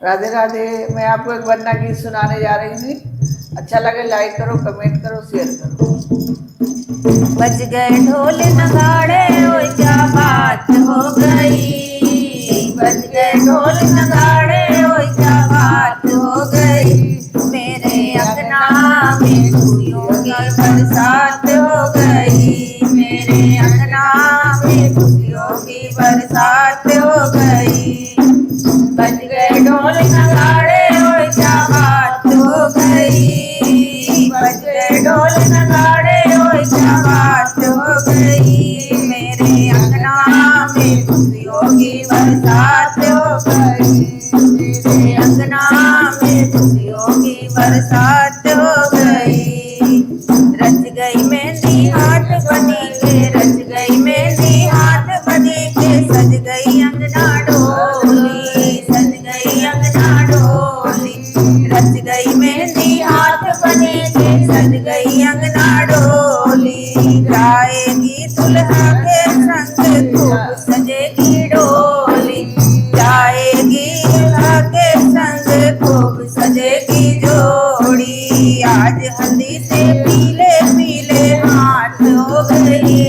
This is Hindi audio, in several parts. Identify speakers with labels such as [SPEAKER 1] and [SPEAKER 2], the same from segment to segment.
[SPEAKER 1] राधे राधे। मैं आपको एक वंदना गीत सुनाने जा रही हूँ। अच्छा लगे लाइक करो, कमेंट करो, शेयर करो।
[SPEAKER 2] बज गए ढोल नगाड़े, ओ क्या बात हो गई। बज गए ढोल नगाड़े, ओ क्या बात हो गई। मेरे अंगना में खुशियों की बरसात हो गई। मेरे अंगना में खुशियों की बरसात हो गई। बज गए ढोल नगाड़े, ओ क्या बात हो गई। बज गए ढोल नगाड़े, ओ क्या बात हो गई। मेरे अंगना में खुशियों की बरसात हो गई। मेरे अंगना में खुशियों की बरसात हो गई। रच गई मेहंदी हाथ बनी के, रच गई मेहंदी हाथ बनी के, सज गई अंगना डोली, सज गई अंगना डोली। रच गई मेहंदी हाथ बनी के, सज गई अंगना डोली। जाएगी दुल्हा के संग खूब सजेगी डोली। जाएगी दुल्हा के संग खूब सजेगी जोड़ी। आज हल्दी से पीले पीले हाथ हो गए।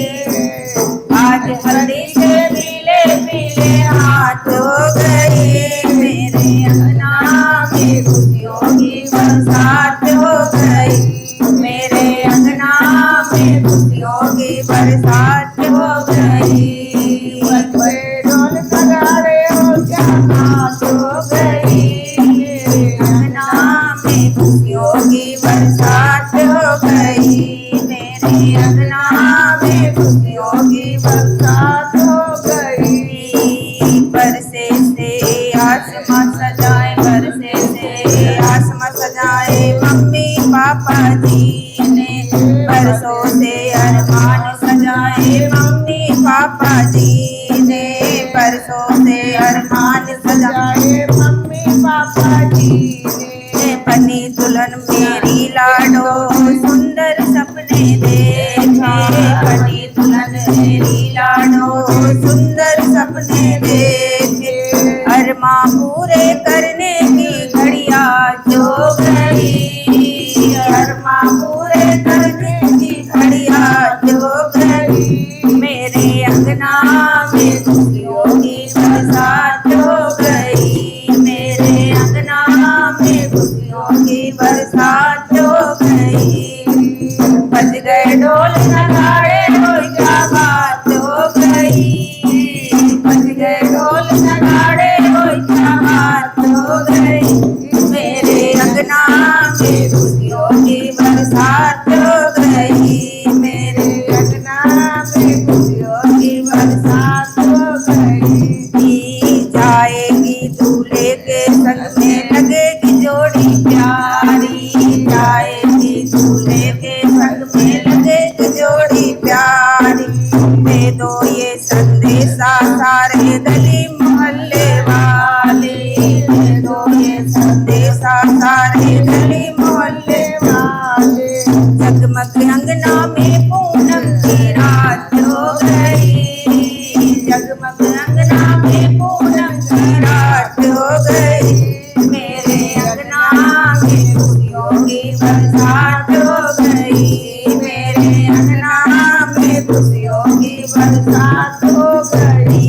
[SPEAKER 2] आज हल्दी से पीले पीले हाथ हो गए। मेरे अंगना में खुशियों की बरसात हो गई। मेरे अंगना में खुशियों की बरसात हो गई। ढोल नगाड़े, ओ क्या बात हो गई। मेरे अंगना में खुशियों की बरसात हो गई। मेरे अंगना में खुशियों की बरसात हो गई। बरसे से आसमां सजाए, बरसे से आसमां सजाए मम्मी पापा जी ने। बरसों से अरमान सजाए मम्मी पापा जी ने। बरसों से अरमान सजाए मम्मी पापा जी ने। बनी दुल्हन मेरी लाडो, सुंदर सपने देखे। बनी दुल्हन मेरी लाडो, सुंदर सपने देखे। अरमां पूरे करने की घड़िया जो गई। अरमां पूरे करने की घड़िया जो गई। मेरे अंगना में खुशियों की बरसात हो गई। मेरे अंगना में खुशियों की बरसात हो गई। बज गए ढोल नगाड़े, ओ क्या बात हो गई। बज गए ढोल नगाड़े, ओ क्या बात हो गई। मेरे अंगना में खुशियों की बरसात हो गई। मेरे अंगना में खुशियों की बरसात हो गई। जाएगी दूल्हे के संग में लगेगी जोड़ी प्यारी। जाएगी दूल्हे के संग में लगेगी जोड़ी प्यारी। दे दो ये संदेशा सारे गली मोहल्ले वाले। दे दो ये संदेशा सारे गली मोहल्ले वाले। जगमग अंगना में पूनम की रात हो गई। जगमग अंगना में पूनम की रात हो गई। मेरे अंगना में खुशियों की बरसात हो गई। मेरे अंगना में खुशियों की बरसात हो गई।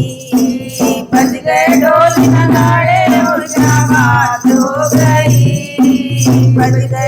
[SPEAKER 2] बज गए ढोल नगाड़े, ओ क्या बात हो गई। बज गए